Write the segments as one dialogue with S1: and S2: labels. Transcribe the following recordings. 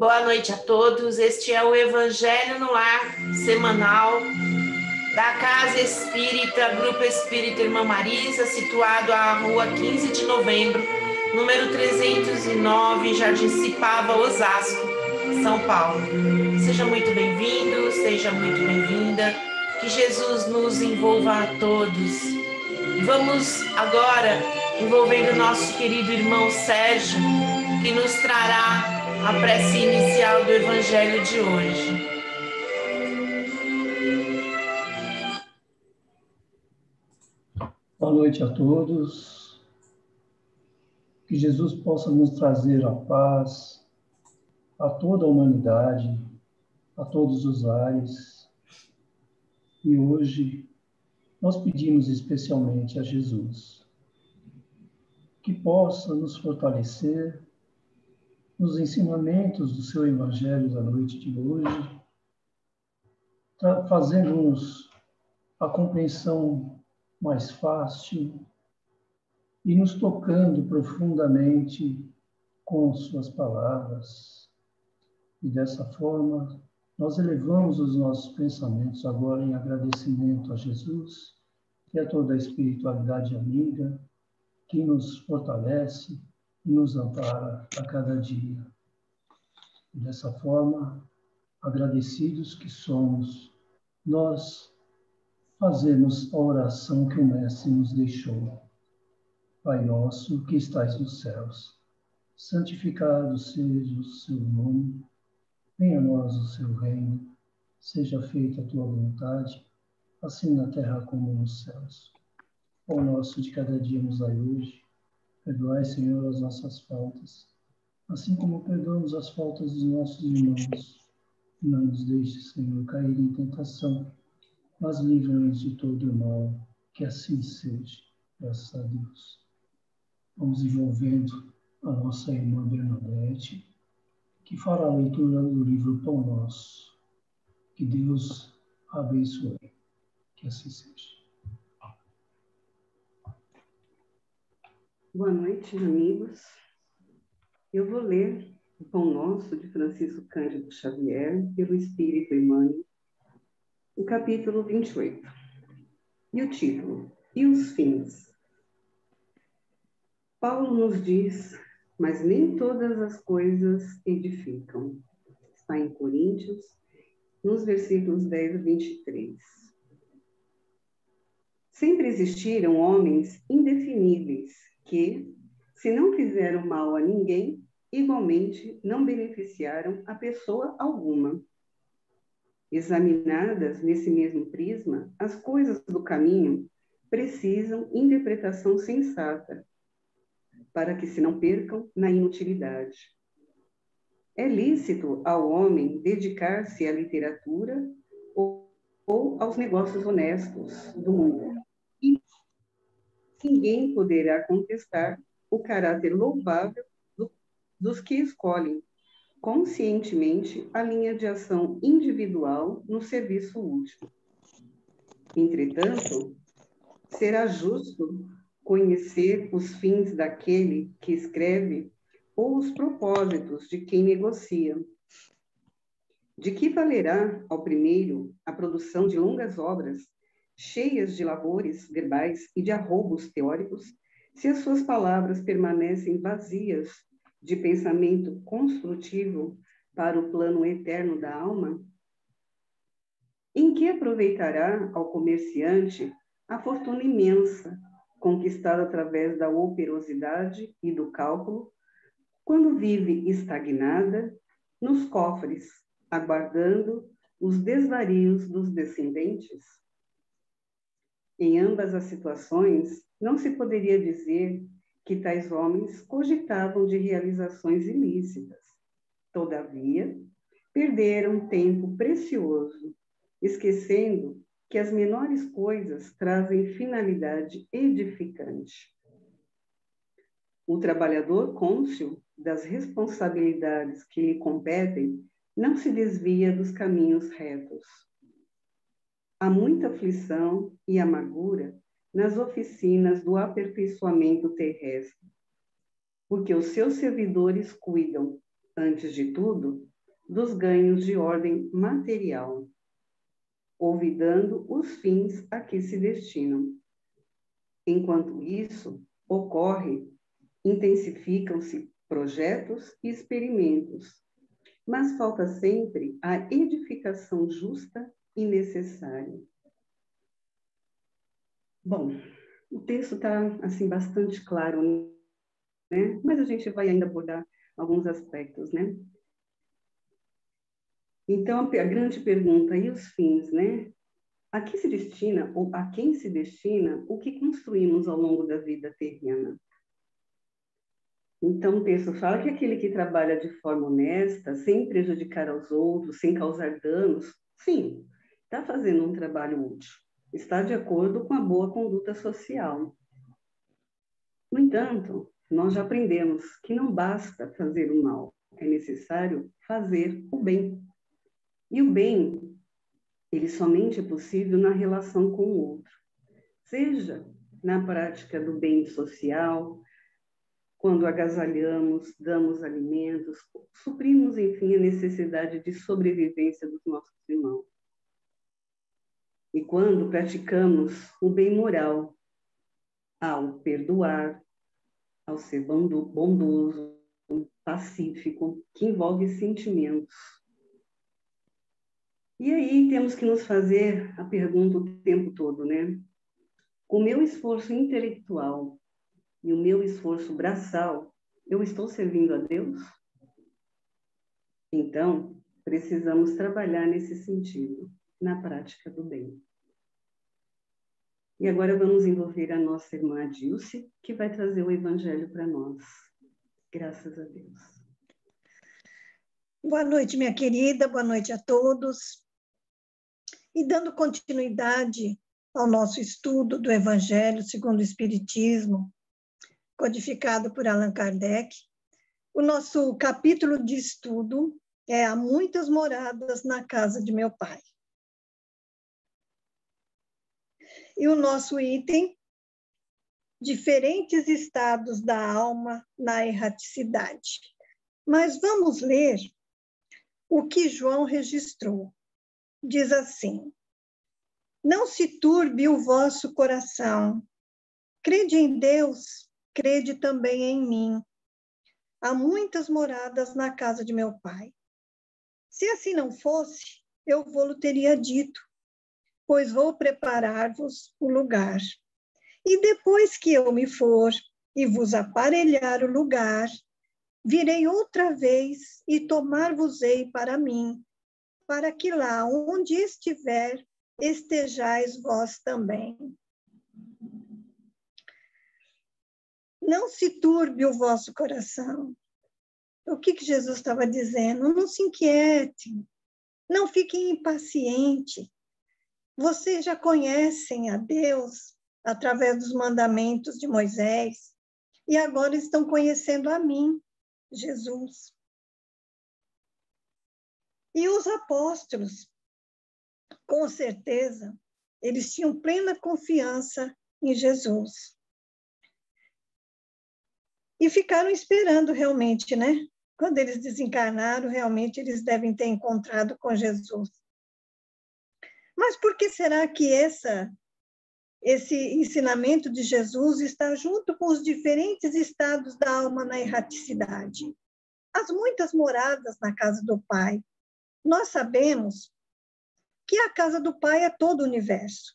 S1: Boa noite a todos. Este é o Evangelho no Lar semanal da Casa Espírita, Grupo Espírita Irmã Marisa, situado à Rua 15 de Novembro, número 309, Jardim Cipava, Osasco, São Paulo. Seja muito bem-vindo, seja muito bem-vinda. Que Jesus nos envolva a todos. Vamos agora envolvendo o nosso querido irmão Sérgio, que nos trará a prece inicial do Evangelho de hoje.
S2: Boa noite a todos. Que Jesus possa nos trazer a paz a toda a humanidade, a todos os lares. E hoje nós pedimos especialmente a Jesus que possa nos fortalecer nos ensinamentos do seu Evangelho da noite de hoje, fazendo-nos a compreensão mais fácil e nos tocando profundamente com suas palavras. E dessa forma, nós elevamos os nossos pensamentos agora em agradecimento a Jesus e a toda a espiritualidade amiga que nos fortalece e nos ampara a cada dia. E dessa forma, agradecidos que somos, nós fazemos a oração que o Mestre nos deixou. Pai nosso que estais nos céus, santificado seja o seu nome, venha a nós o seu reino, seja feita a tua vontade, assim na terra como nos céus. O pão nosso de cada dia nos dai hoje, perdoai, Senhor, as nossas faltas, assim como perdoamos as faltas dos nossos irmãos. Não nos deixes, Senhor, cair em tentação, mas livra-nos de todo o mal, que assim seja, graças a Deus. Vamos envolvendo a nossa irmã Bernadette, que fará a leitura do livro Pão Nosso. Que Deus a abençoe, que assim seja.
S3: Boa noite, amigos. Eu vou ler o Pão Nosso de Francisco Cândido Xavier, pelo Espírito Emmanuel, o capítulo 28. E o título: E os fins? Paulo nos diz, mas nem todas as coisas edificam. Está em Coríntios, nos versículos 10 a 23. Sempre existiram homens indefiníveis que, se não fizeram mal a ninguém, igualmente não beneficiaram a pessoa alguma. Examinadas nesse mesmo prisma, as coisas do caminho precisam interpretação sensata, para que se não percam na inutilidade. É lícito ao homem dedicar-se à literatura ou aos negócios honestos do mundo. E ninguém poderá contestar o caráter louvável dos que escolhem conscientemente a linha de ação individual no serviço útil. Entretanto, será justo conhecer os fins daquele que escreve ou os propósitos de quem negocia. De que valerá ao primeiro a produção de longas obras, cheias de labores verbais e de arroubos teóricos, se as suas palavras permanecem vazias de pensamento construtivo para o plano eterno da alma? Em que aproveitará ao comerciante a fortuna imensa, conquistada através da operosidade e do cálculo, quando vive estagnada nos cofres, aguardando os desvarios dos descendentes? Em ambas as situações, não se poderia dizer que tais homens cogitavam de realizações ilícitas. Todavia, perderam tempo precioso, esquecendo que as menores coisas trazem finalidade edificante. O trabalhador cônscio das responsabilidades que lhe competem não se desvia dos caminhos retos. Há muita aflição e amargura nas oficinas do aperfeiçoamento terrestre, porque os seus servidores cuidam, antes de tudo, dos ganhos de ordem material, olvidando os fins a que se destinam. Enquanto isso ocorre, intensificam-se projetos e experimentos, mas falta sempre a edificação justa e necessária. Bom, o texto está assim bastante claro, né? Mas a gente vai ainda abordar alguns aspectos, né? Então, a grande pergunta, e os fins, né? A que se destina, ou a quem se destina, o que construímos ao longo da vida terrena? Então, o texto fala que aquele que trabalha de forma honesta, sem prejudicar aos outros, sem causar danos, sim, está fazendo um trabalho útil, está de acordo com a boa conduta social. No entanto, nós já aprendemos que não basta fazer o mal, é necessário fazer o bem. E o bem, ele somente é possível na relação com o outro, seja na prática do bem social, quando agasalhamos, damos alimentos, suprimos, enfim, a necessidade de sobrevivência dos nossos irmãos. E quando praticamos o bem moral, ao perdoar, ao ser bondoso, pacífico, que envolve sentimentos. E aí temos que nos fazer a pergunta o tempo todo, né? O meu esforço intelectual e o meu esforço braçal, eu estou servindo a Deus? Então, precisamos trabalhar nesse sentido, na prática do bem. E agora vamos envolver a nossa irmã Dilce, que vai trazer o Evangelho para nós. Graças a Deus.
S4: Boa noite, minha querida, boa noite a todos. E dando continuidade ao nosso estudo do Evangelho segundo o Espiritismo, codificado por Allan Kardec, o nosso capítulo de estudo é Há muitas moradas na casa de meu pai. E o nosso item, diferentes estados da alma na erraticidade. Mas vamos ler o que João registrou. Diz assim: não se turbe o vosso coração, crede em Deus, crede também em mim. Há muitas moradas na casa de meu pai. Se assim não fosse, eu vou-lo teria dito, pois vou preparar-vos o lugar. E depois que eu me for e vos aparelhar o lugar, virei outra vez e tomar-vos-ei para mim, para que lá onde estiver, estejais vós também. Não se turbe o vosso coração. O que Jesus estava dizendo? Não se inquietem, não fiquem impacientes. Vocês já conhecem a Deus através dos mandamentos de Moisés e agora estão conhecendo a mim, Jesus. E os apóstolos, com certeza, eles tinham plena confiança em Jesus. E ficaram esperando realmente, né? Quando eles desencarnaram, realmente eles devem ter encontrado com Jesus. Mas por que será que esse ensinamento de Jesus está junto com os diferentes estados da alma na erraticidade? As muitas moradas na casa do Pai. Nós sabemos que a casa do Pai é todo o universo,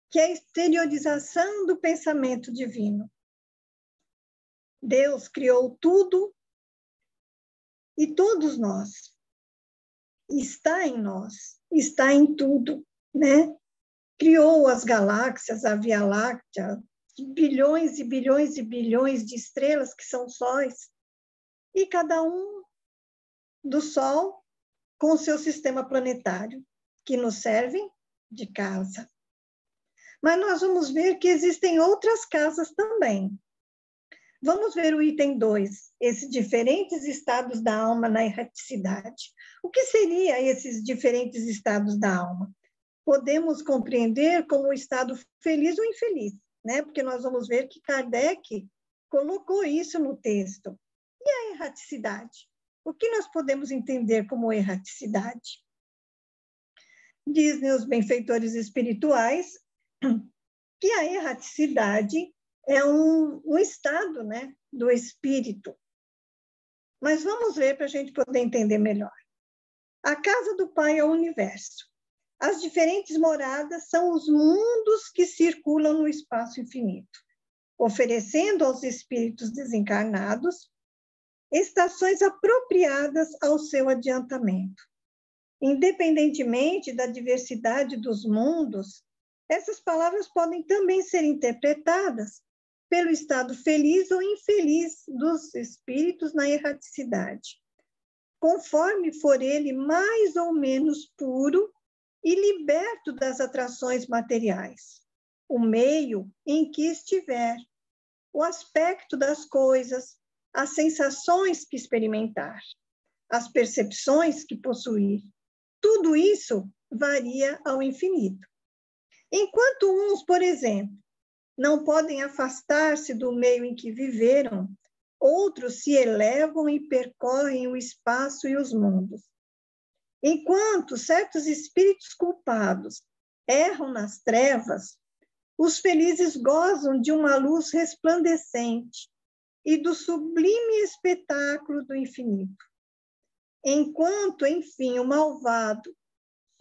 S4: que é a exteriorização do pensamento divino. Deus criou tudo e todos nós. Está em nós, está em tudo, né? Criou as galáxias, a Via Láctea, bilhões e bilhões e bilhões de estrelas que são sóis, e cada um do Sol com o seu sistema planetário, que nos servem de casa. Mas nós vamos ver que existem outras casas também. Vamos ver o item 2, esses diferentes estados da alma na erraticidade. O que seriam esses diferentes estados da alma? Podemos compreender como o estado feliz ou infeliz, né? Porque nós vamos ver que Kardec colocou isso no texto. E a erraticidade? O que nós podemos entender como erraticidade? Dizem os benfeitores espirituais que a erraticidade é um estado, né, do espírito. Mas vamos ver para a gente poder entender melhor. A casa do Pai é o universo. As diferentes moradas são os mundos que circulam no espaço infinito, oferecendo aos espíritos desencarnados estações apropriadas ao seu adiantamento. Independentemente da diversidade dos mundos, essas palavras podem também ser interpretadas pelo estado feliz ou infeliz dos espíritos na erraticidade, conforme for ele mais ou menos puro e liberto das atrações materiais, o meio em que estiver, o aspecto das coisas, as sensações que experimentar, as percepções que possuir. Tudo isso varia ao infinito. Enquanto uns, por exemplo, não podem afastar-se do meio em que viveram, outros se elevam e percorrem o espaço e os mundos. Enquanto certos espíritos culpados erram nas trevas, os felizes gozam de uma luz resplandecente e do sublime espetáculo do infinito. Enquanto, enfim, o malvado,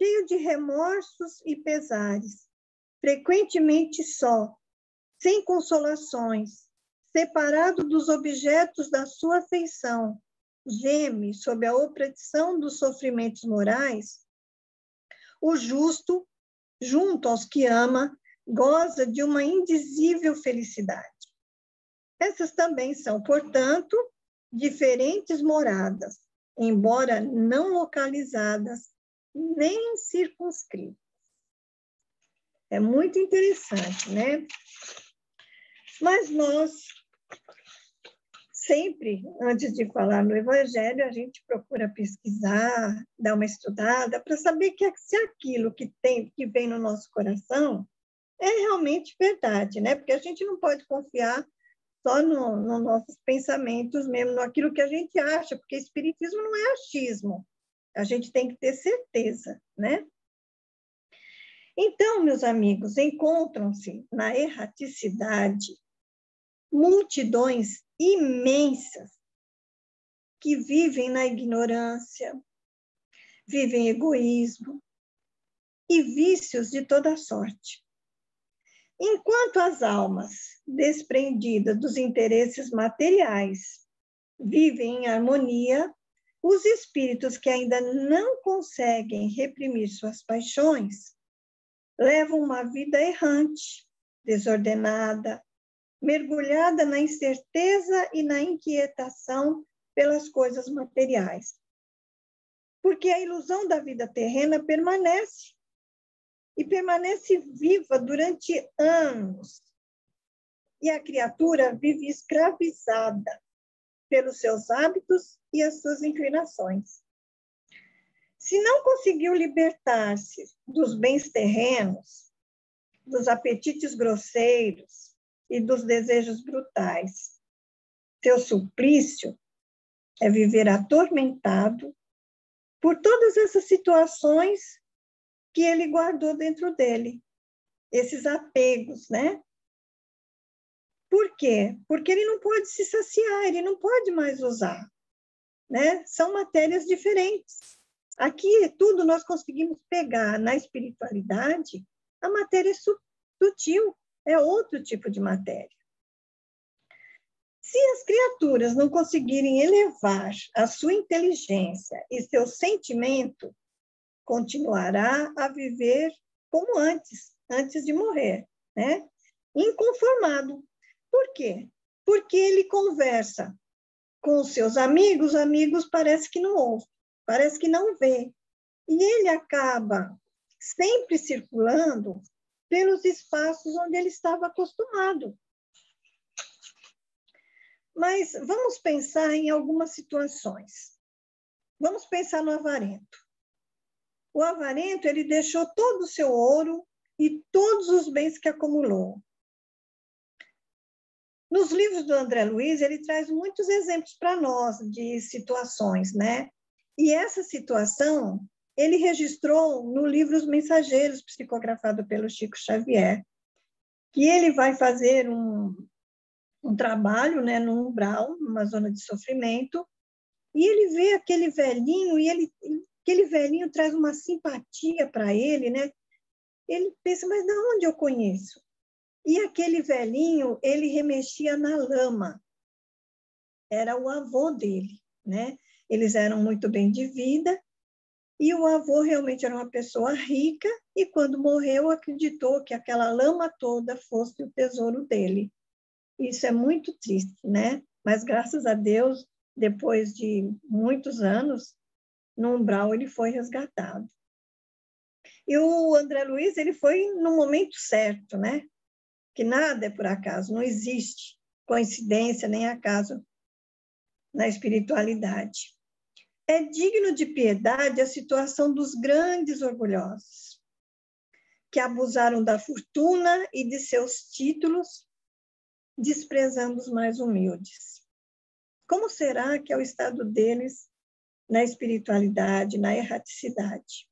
S4: cheio de remorsos e pesares, frequentemente só, sem consolações, separado dos objetos da sua afeição, geme sob a opressão dos sofrimentos morais, o justo, junto aos que ama, goza de uma indizível felicidade. Essas também são, portanto, diferentes moradas, embora não localizadas nem circunscritas. É muito interessante, né? Mas nós, sempre, antes de falar no Evangelho, a gente procura pesquisar, dar uma estudada, para saber se aquilo que vem no nosso coração é realmente verdade, né? Porque a gente não pode confiar só nos nossos pensamentos mesmo, naquilo que a gente acha, porque espiritismo não é achismo. A gente tem que ter certeza, né? Então, meus amigos, encontram-se na erraticidade multidões imensas que vivem na ignorância, vivem egoísmo e vícios de toda sorte. Enquanto as almas desprendidas dos interesses materiais vivem em harmonia, os espíritos que ainda não conseguem reprimir suas paixões levam uma vida errante, desordenada, mergulhada na incerteza e na inquietação pelas coisas materiais. Porque a ilusão da vida terrena permanece, e permanece viva durante anos. E a criatura vive escravizada pelos seus hábitos e as suas inclinações. Se não conseguiu libertar-se dos bens terrenos, dos apetites grosseiros e dos desejos brutais, seu suplício é viver atormentado por todas essas situações que ele guardou dentro dele, esses apegos, né? Por quê? Porque ele não pode se saciar, ele não pode mais usar, né? São matérias diferentes. Aqui, tudo nós conseguimos pegar na espiritualidade, a matéria sutil, é outro tipo de matéria. Se as criaturas não conseguirem elevar a sua inteligência e seu sentimento, continuará a viver como antes de morrer, né? Inconformado. Por quê? Porque ele conversa com os seus amigos, parece que não ouve, parece que não vê. E ele acaba sempre circulando pelos espaços onde ele estava acostumado. Mas vamos pensar em algumas situações. Vamos pensar no avarento. O avarento, ele deixou todo o seu ouro e todos os bens que acumulou. Nos livros do André Luiz, ele traz muitos exemplos para nós de situações, né? E essa situação ele registrou no livro Os Mensageiros, psicografado pelo Chico Xavier, que ele vai fazer um trabalho, né, no umbral, numa zona de sofrimento, e ele vê aquele velhinho, e aquele velhinho traz uma simpatia para ele, né? Ele pensa, mas de onde eu conheço? E aquele velhinho, ele remexia na lama. Era o avô dele, né? Eles eram muito bem de vida, e o avô realmente era uma pessoa rica, e quando morreu, acreditou que aquela lama toda fosse o tesouro dele. Isso é muito triste, né? Mas, graças a Deus, depois de muitos anos, no umbral ele foi resgatado. E o André Luiz, ele foi no momento certo, né? Que nada é por acaso, não existe coincidência nem acaso na espiritualidade. É digno de piedade a situação dos grandes orgulhosos, que abusaram da fortuna e de seus títulos, desprezando os mais humildes. Como será que é o estado deles na espiritualidade, na erraticidade?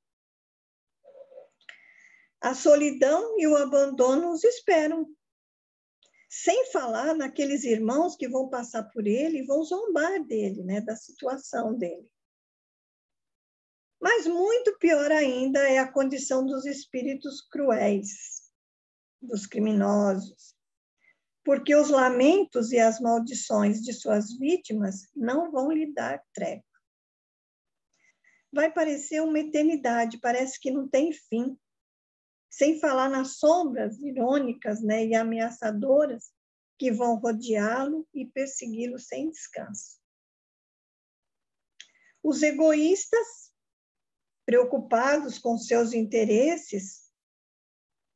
S4: A solidão e o abandono os esperam, sem falar naqueles irmãos que vão passar por ele e vão zombar dele, né, da situação dele. Mas muito pior ainda é a condição dos espíritos cruéis, dos criminosos, porque os lamentos e as maldições de suas vítimas não vão lhe dar trégua. Vai parecer uma eternidade, parece que não tem fim, sem falar nas sombras irônicas, né, e ameaçadoras que vão rodeá-lo e persegui-lo sem descanso. Os egoístas, preocupados com seus interesses,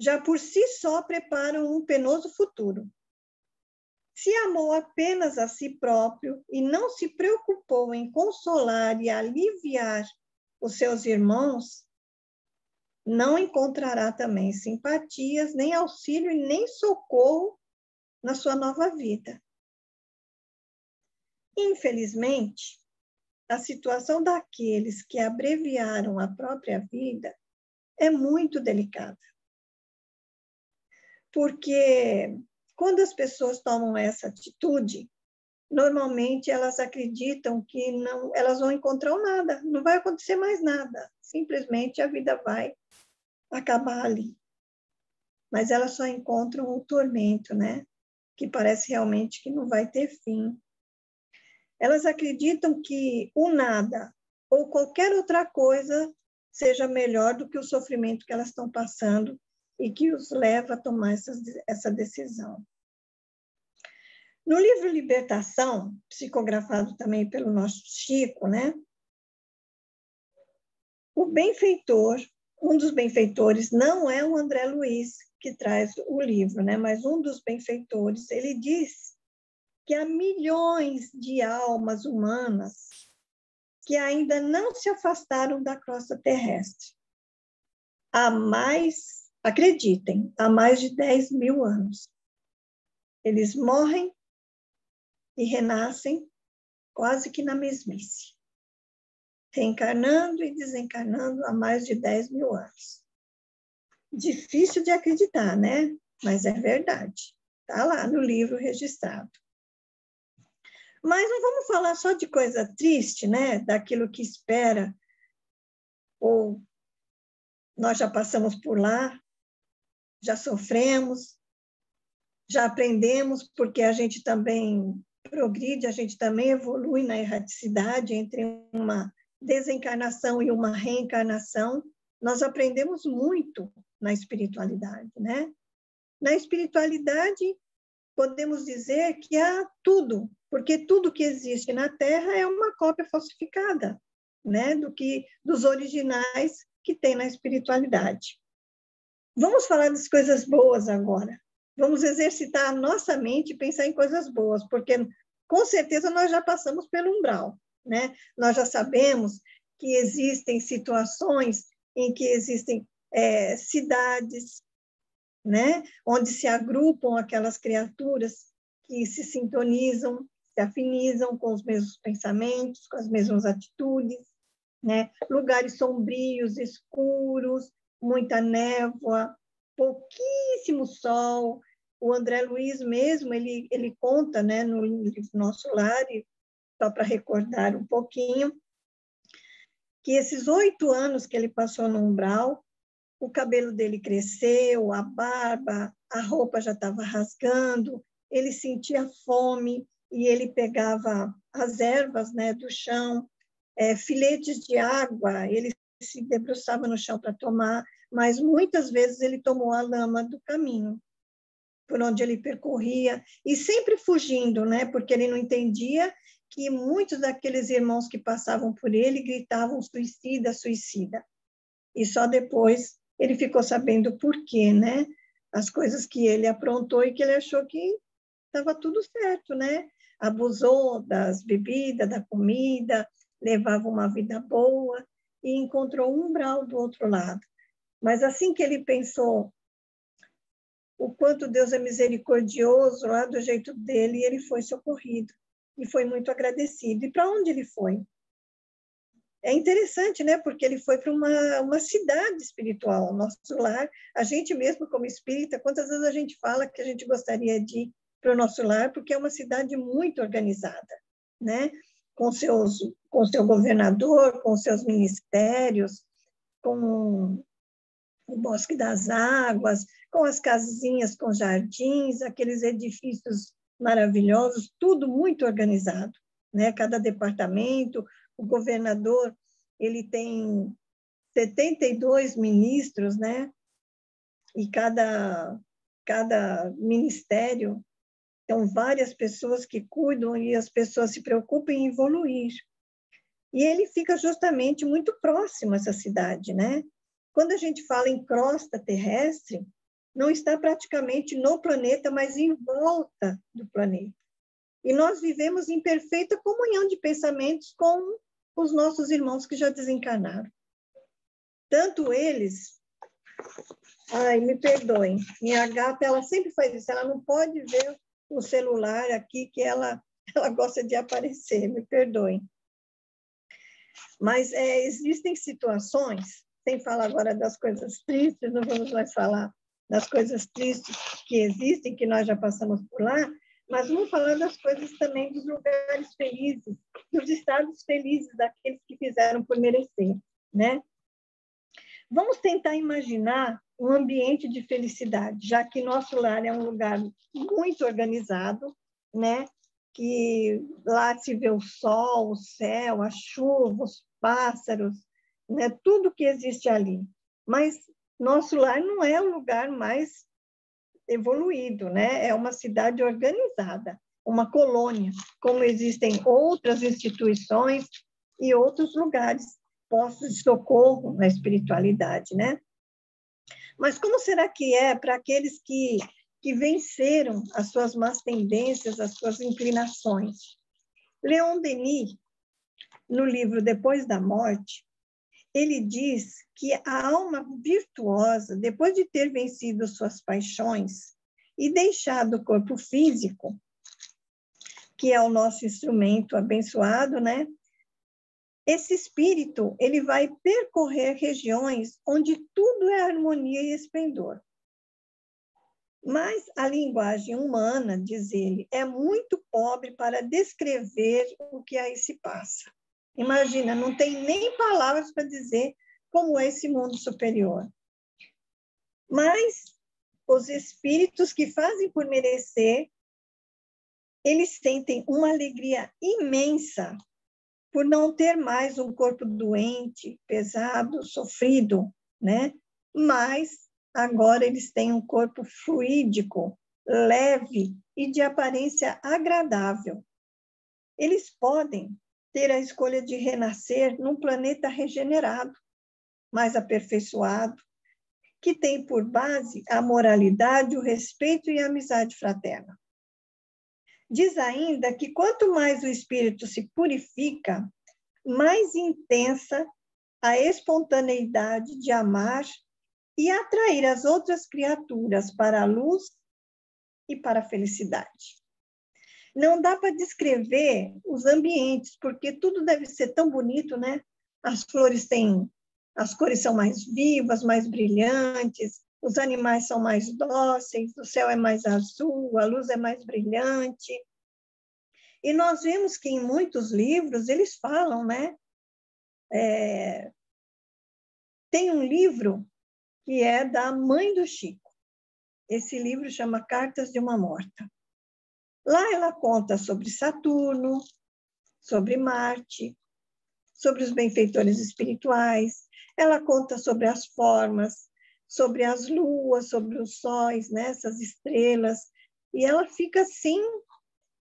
S4: já por si só preparam um penoso futuro. Se amou apenas a si próprio e não se preocupou em consolar e aliviar os seus irmãos, não encontrará também simpatias, nem auxílio e nem socorro na sua nova vida. Infelizmente, a situação daqueles que abreviaram a própria vida é muito delicada. Porque quando as pessoas tomam essa atitude, normalmente elas acreditam que não, elas vão encontrar nada, não vai acontecer mais nada. Simplesmente a vida vai acabar ali. Mas elas só encontram o tormento, né? Que parece realmente que não vai ter fim. Elas acreditam que o nada ou qualquer outra coisa seja melhor do que o sofrimento que elas estão passando e que os leva a tomar essa decisão. No livro Libertação, psicografado também pelo nosso Chico, né? O benfeitor, um dos benfeitores, não é o André Luiz que traz o livro, né? Mas um dos benfeitores, ele diz que há milhões de almas humanas que ainda não se afastaram da crosta terrestre. Acreditem, há mais de 10 mil anos. Eles morrem e renascem quase que na mesmice, reencarnando e desencarnando há mais de 10 mil anos. Difícil de acreditar, né? Mas é verdade. Está lá no livro registrado. Mas não vamos falar só de coisa triste, né? Daquilo que espera, ou nós já passamos por lá, já sofremos, já aprendemos, porque a gente também progride, a gente também evolui na erraticidade entre uma desencarnação e uma reencarnação. Nós aprendemos muito na espiritualidade, né? Na espiritualidade, podemos dizer que há tudo, porque tudo que existe na Terra é uma cópia falsificada, né, dos originais que tem na espiritualidade. Vamos falar das coisas boas agora. Vamos exercitar a nossa mente e pensar em coisas boas, porque com certeza nós já passamos pelo umbral, né? Nós já sabemos que existem situações em que existem cidades, né, onde se agrupam aquelas criaturas que se sintonizam, se afinizam com os mesmos pensamentos, com as mesmas atitudes, né? Lugares sombrios, escuros, muita névoa, pouquíssimo sol. O André Luiz mesmo, ele conta, né, no livro Nosso Lar, só para recordar um pouquinho, que esses 8 anos que ele passou no umbral, o cabelo dele cresceu, a barba, a roupa já estava rasgando, ele sentia fome e ele pegava as ervas, né, do chão, filetes de água, ele se debruçava no chão para tomar, mas muitas vezes ele tomou a lama do caminho, por onde ele percorria, e sempre fugindo, né, porque ele não entendia que muitos daqueles irmãos que passavam por ele gritavam suicida, suicida. E só depois ele ficou sabendo por quê, né? As coisas que ele aprontou e que ele achou que estava tudo certo, né? Abusou das bebidas, da comida, levava uma vida boa e encontrou um umbral do outro lado. Mas assim que ele pensou o quanto Deus é misericordioso, lá do jeito dele, ele foi socorrido e foi muito agradecido. E para onde ele foi? É interessante, né? Porque ele foi para uma cidade espiritual, Nosso Lar. A gente mesmo, como espírita, quantas vezes a gente fala que a gente gostaria de ir para o Nosso Lar, porque é uma cidade muito organizada, né? Com seu governador, com seus ministérios, com o Bosque das Águas, com as casinhas com jardins, aqueles edifícios maravilhosos, tudo muito organizado, né? Cada departamento, o governador, ele tem 72 ministros, né? E cada ministério, são várias pessoas que cuidam e as pessoas se preocupam em evoluir. E ele fica justamente muito próximo a essa cidade, né? Quando a gente fala em crosta terrestre, não está praticamente no planeta, mas em volta do planeta. E nós vivemos em perfeita comunhão de pensamentos com os nossos irmãos que já desencarnaram. Tanto eles... Ai, me perdoem, minha gata, ela sempre faz isso, ela não pode ver o celular aqui, que ela gosta de aparecer, me perdoem. Mas existem situações, sem falar agora das coisas tristes, não vamos mais falar das coisas tristes que existem, que nós já passamos por lá, mas vamos falar das coisas também dos lugares felizes, dos estados felizes daqueles que fizeram por merecer, né? Vamos tentar imaginar um ambiente de felicidade, já que Nosso Lar é um lugar muito organizado, né? Que lá se vê o sol, o céu, a chuva, os pássaros, né? Tudo que existe ali. Mas Nosso Lar não é o lugar mais evoluído, né? É uma cidade organizada, uma colônia, como existem outras instituições e outros lugares, postos de socorro na espiritualidade, né? Mas como será que é para aqueles que venceram as suas más tendências, as suas inclinações? Leon Denis, no livro Depois da Morte, ele diz que a alma virtuosa, depois de ter vencido suas paixões e deixado o corpo físico, que é o nosso instrumento abençoado, né? Esse espírito, ele vai percorrer regiões onde tudo é harmonia e esplendor. Mas a linguagem humana, diz ele, é muito pobre para descrever o que aí se passa. Imagina, não tem nem palavras para dizer como é esse mundo superior. Mas os espíritos que fazem por merecer, eles sentem uma alegria imensa por não ter mais um corpo doente, pesado, sofrido, né? Mas agora eles têm um corpo fluídico, leve e de aparência agradável. Eles podem ter a escolha de renascer num planeta regenerado, mais aperfeiçoado, que tem por base a moralidade, o respeito e a amizade fraterna. Diz ainda que quanto mais o espírito se purifica, mais intensa a espontaneidade de amar e atrair as outras criaturas para a luz e para a felicidade. Não dá para descrever os ambientes, porque tudo deve ser tão bonito, né? As flores têm, as cores são mais vivas, mais brilhantes, os animais são mais dóceis, o céu é mais azul, a luz é mais brilhante. E nós vemos que em muitos livros eles falam, né? Tem um livro que é da mãe do Chico. Esse livro chama Cartas de uma Morta. Lá ela conta sobre Saturno, sobre Marte, sobre os benfeitores espirituais. Ela conta sobre as formas, sobre as luas, sobre os sóis, né? Essas estrelas. E ela fica assim.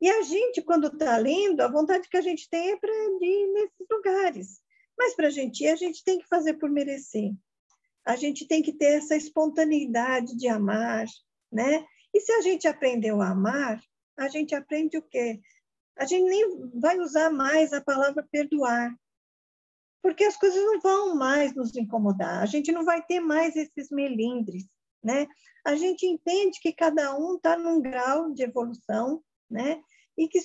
S4: E a gente, quando está lendo, a vontade que a gente tem é para ir nesses lugares. Mas para a gente tem que fazer por merecer. A gente tem que ter essa espontaneidade de amar, né? E se a gente aprendeu a amar, a gente aprende o quê? A gente nem vai usar mais a palavra perdoar, porque as coisas não vão mais nos incomodar, a gente não vai ter mais esses melindres, né? A gente entende que cada um está num grau de evolução, né? E que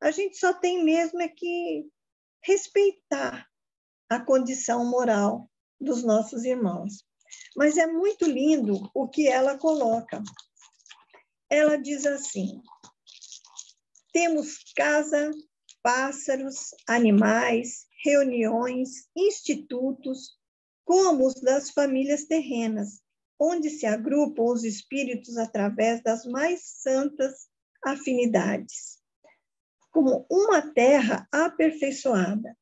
S4: a gente só tem mesmo é que respeitar a condição moral dos nossos irmãos. Mas é muito lindo o que ela coloca. Ela diz assim: temos casa, pássaros, animais, reuniões, institutos, como os das famílias terrenas, onde se agrupam os espíritos através das mais santas afinidades, como uma terra aperfeiçoada.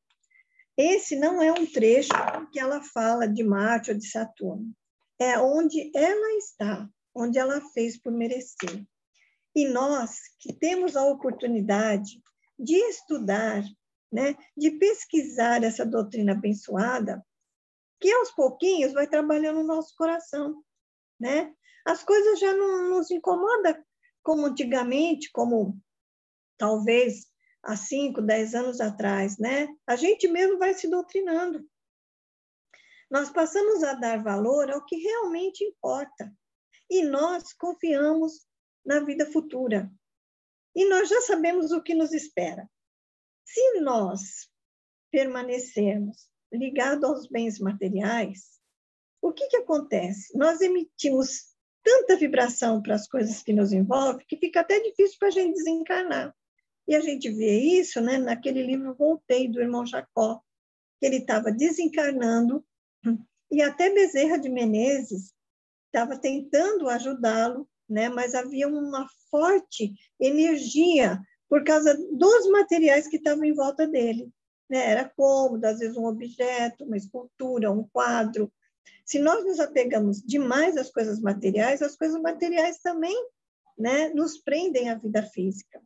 S4: Esse não é um trecho que ela fala de Marte ou de Saturno. É onde ela está, onde ela fez por merecer. E nós, que temos a oportunidade de estudar, né, de pesquisar essa doutrina abençoada, que aos pouquinhos vai trabalhando no nosso coração, né? As coisas já não nos incomodam como antigamente, como talvez há 5, 10 anos atrás, né? A gente mesmo vai se doutrinando. Nós passamos a dar valor ao que realmente importa. E nós confiamos na vida futura. E nós já sabemos o que nos espera. Se nós permanecermos ligados aos bens materiais, o que acontece? Nós emitimos tanta vibração para as coisas que nos envolvem que fica até difícil para a gente desencarnar. E a gente vê isso, né, naquele livro Voltei, do irmão Jacó, que ele estava desencarnando, e até Bezerra de Menezes estava tentando ajudá-lo, né, mas havia uma forte energia por causa dos materiais que estavam em volta dele. Né? Era cômodo, às vezes um objeto, uma escultura, um quadro. Se nós nos apegamos demais às coisas materiais, as coisas materiais também, né, nos prendem à vida física.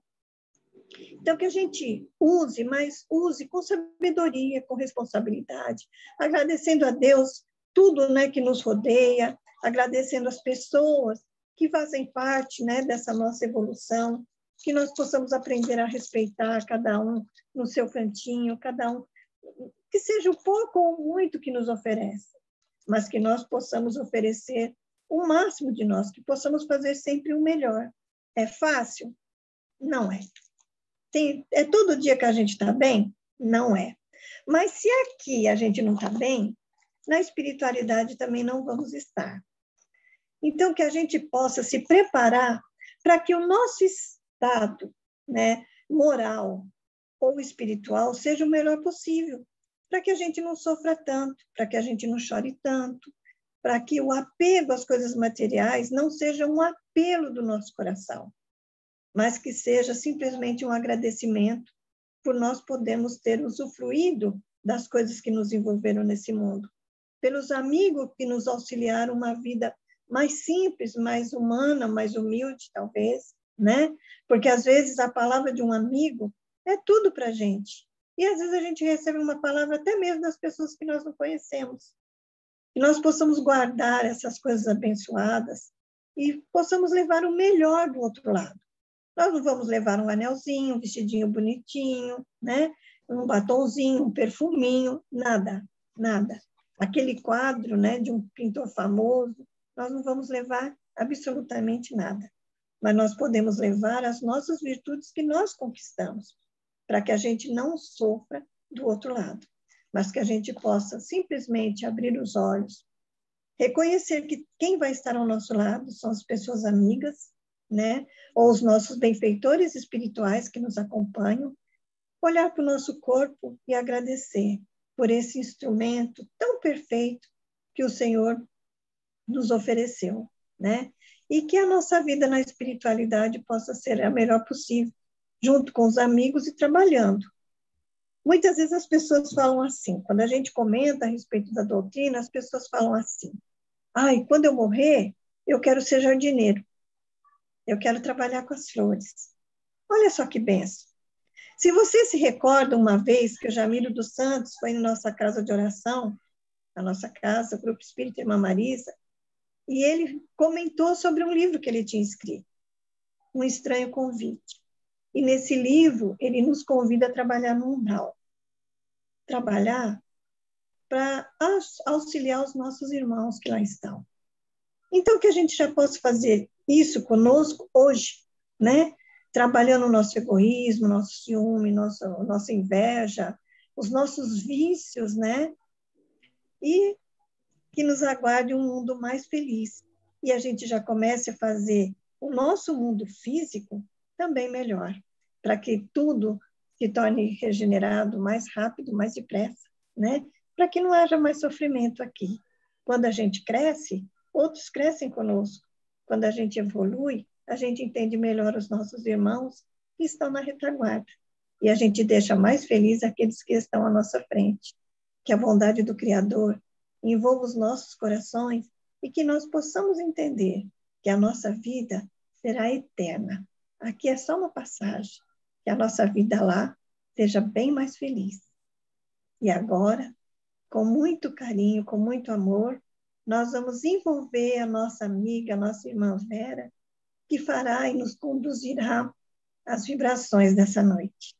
S4: Então, que a gente use, mas use com sabedoria, com responsabilidade, agradecendo a Deus tudo, né, que nos rodeia, agradecendo as pessoas que fazem parte, né, dessa nossa evolução, que nós possamos aprender a respeitar cada um no seu cantinho, cada um, que seja o pouco ou muito que nos oferece, mas que nós possamos oferecer o máximo de nós, que possamos fazer sempre o melhor. É fácil? Não é. É todo dia que a gente está bem? Não é. Mas se aqui a gente não está bem, na espiritualidade também não vamos estar. Então, que a gente possa se preparar para que o nosso estado, né, moral ou espiritual seja o melhor possível, para que a gente não sofra tanto, para que a gente não chore tanto, para que o apego às coisas materiais não seja um apelo do nosso coração, mas que seja simplesmente um agradecimento por nós podermos ter usufruído das coisas que nos envolveram nesse mundo, pelos amigos que nos auxiliaram uma vida mais simples, mais humana, mais humilde, talvez, né? Porque, às vezes, a palavra de um amigo é tudo para a gente. E, às vezes, a gente recebe uma palavra até mesmo das pessoas que nós não conhecemos. Que nós possamos guardar essas coisas abençoadas e possamos levar o melhor do outro lado. Nós não vamos levar um anelzinho, um vestidinho bonitinho, né? Um batonzinho, um perfuminho, nada, nada. Aquele quadro, né, de um pintor famoso, nós não vamos levar absolutamente nada. mas nós podemos levar as nossas virtudes que nós conquistamos, para que a gente não sofra do outro lado, mas que a gente possa simplesmente abrir os olhos, reconhecer que quem vai estar ao nosso lado são as pessoas amigas, né? Ou os nossos benfeitores espirituais que nos acompanham, olhar para o nosso corpo e agradecer por esse instrumento tão perfeito que o Senhor nos ofereceu, né? E que a nossa vida na espiritualidade possa ser a melhor possível, junto com os amigos e trabalhando. Muitas vezes as pessoas falam assim, quando a gente comenta a respeito da doutrina, as pessoas falam assim: ai, quando eu morrer, eu quero ser jardineiro, eu quero trabalhar com as flores. Olha só que benção. Se você se recorda uma vez que o Jamiro dos Santos foi na nossa casa de oração, na nossa casa, o Grupo Espírita Irmã Marisa, e ele comentou sobre um livro que ele tinha escrito, Um Estranho Convite. E nesse livro, ele nos convida a trabalhar no umbral. Trabalhar para auxiliar os nossos irmãos que lá estão. Então, que a gente já possa fazer isso conosco hoje, né? Trabalhando o nosso egoísmo, nosso ciúme, nossa inveja, os nossos vícios, né? E que nos aguarde um mundo mais feliz. E a gente já comece a fazer o nosso mundo físico também melhor, para que tudo se torne regenerado mais rápido, mais depressa, né? Para que não haja mais sofrimento aqui. Quando a gente cresce, outros crescem conosco. Quando a gente evolui, a gente entende melhor os nossos irmãos que estão na retaguarda. E a gente deixa mais felizes aqueles que estão à nossa frente. Que a bondade do Criador envolva os nossos corações e que nós possamos entender que a nossa vida será eterna. Aqui é só uma passagem. Que a nossa vida lá seja bem mais feliz. E agora, com muito carinho, com muito amor, nós vamos envolver a nossa amiga, a nossa irmã Vera, que fará e nos conduzirá às vibrações dessa noite.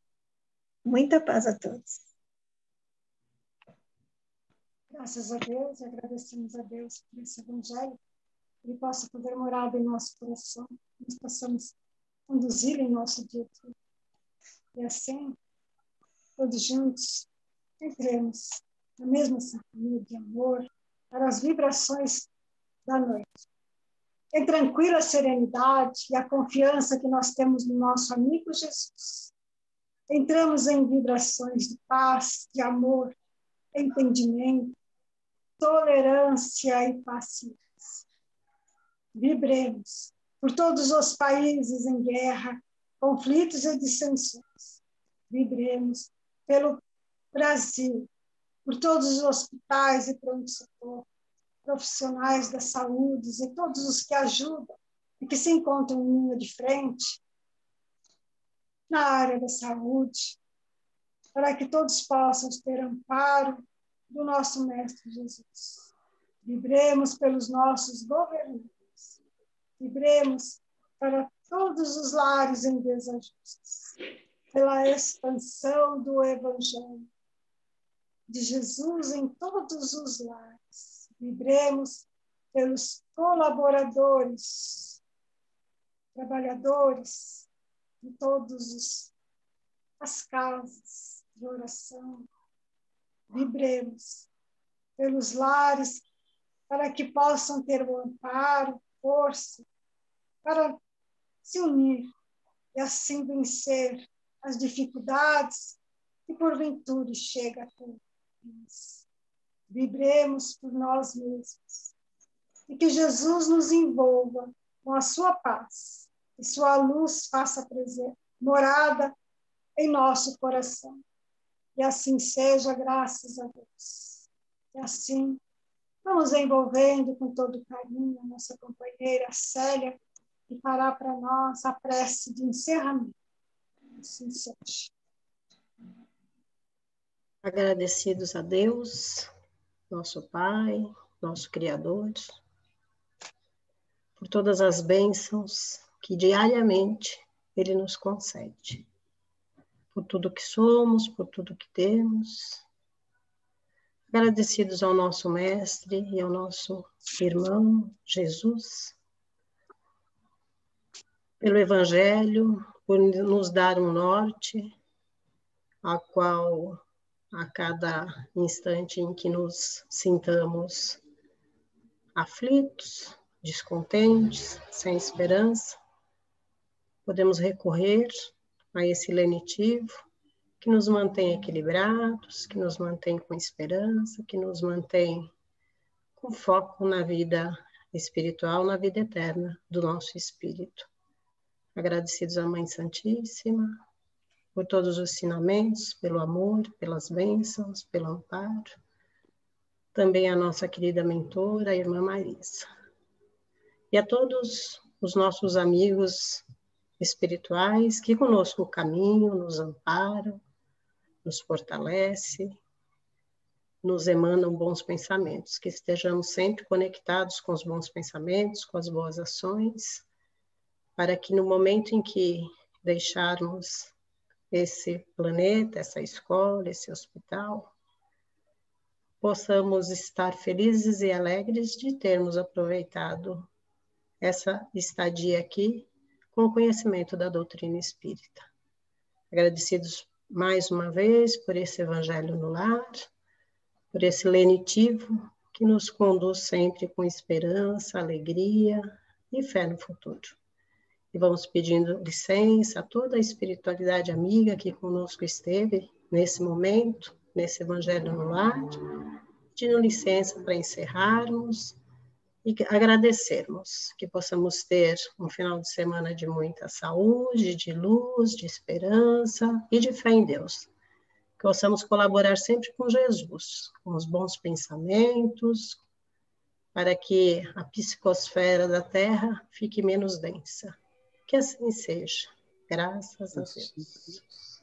S4: Muita paz a todos.
S5: Graças a Deus, agradecemos a Deus por esse evangelho, que ele possa poder morar em nosso coração, nós possamos conduzir em nosso dia a dia. E assim, todos juntos, entremos na mesma sintonia de amor, para as vibrações da noite. Em tranquila serenidade e a confiança que nós temos no nosso amigo Jesus, entramos em vibrações de paz, de amor, entendimento, tolerância e paciência. Vibremos por todos os países em guerra, conflitos e dissensões. Vibremos pelo Brasil, por todos os hospitais e pronto-socorro, profissionais da saúde e todos os que ajudam e que se encontram em linha de frente na área da saúde, para que todos possam ter amparo do nosso Mestre Jesus. Vibremos pelos nossos governantes. Vibremos para todos os lares em desajustes, pela expansão do Evangelho de Jesus em todos os lares. Vibremos pelos colaboradores, trabalhadores de todas as casas de oração. Vibremos pelos lares para que possam ter o amparo, força, para se unir e assim vencer as dificuldades que porventura chega a todos. Vibremos por nós mesmos e que Jesus nos envolva com a sua paz e sua luz faça morada em nosso coração. E assim seja, graças a Deus. E assim, vamos envolvendo com todo carinho a nossa companheira Célia, que fará para nós a prece de encerramento. Assim seja.
S6: Agradecidos a Deus, nosso Pai, nosso Criador, por todas as bênçãos que diariamente Ele nos concede. Por tudo que somos, por tudo que temos. Agradecidos ao nosso Mestre e ao nosso irmão Jesus, pelo Evangelho, por nos dar um norte, a qual, a cada instante em que nos sintamos aflitos, descontentes, sem esperança, podemos recorrer a esse lenitivo que nos mantém equilibrados, que nos mantém com esperança, que nos mantém com foco na vida espiritual, na vida eterna do nosso espírito. Agradecidos à Mãe Santíssima por todos os ensinamentos, pelo amor, pelas bênçãos, pelo amparo. Também a nossa querida mentora, a Irmã Marisa. E a todos os nossos amigos espirituais que conosco caminham, nos amparam, nos fortalece, nos emanam bons pensamentos, que estejamos sempre conectados com os bons pensamentos, com as boas ações, para que no momento em que deixarmos esse planeta, essa escola, esse hospital, possamos estar felizes e alegres de termos aproveitado essa estadia aqui com o conhecimento da doutrina espírita. Agradecidos mais uma vez por esse Evangelho no Lar, por esse lenitivo que nos conduz sempre com esperança, alegria e fé no futuro. E vamos pedindo licença a toda a espiritualidade amiga que conosco esteve nesse momento, nesse Evangelho no Lar, pedindo licença para encerrarmos e agradecermos, que possamos ter um final de semana de muita saúde, de luz, de esperança e de fé em Deus. Que possamos colaborar sempre com Jesus, com os bons pensamentos, para que a psicosfera da Terra fique menos densa. Que assim seja. Graças a Deus.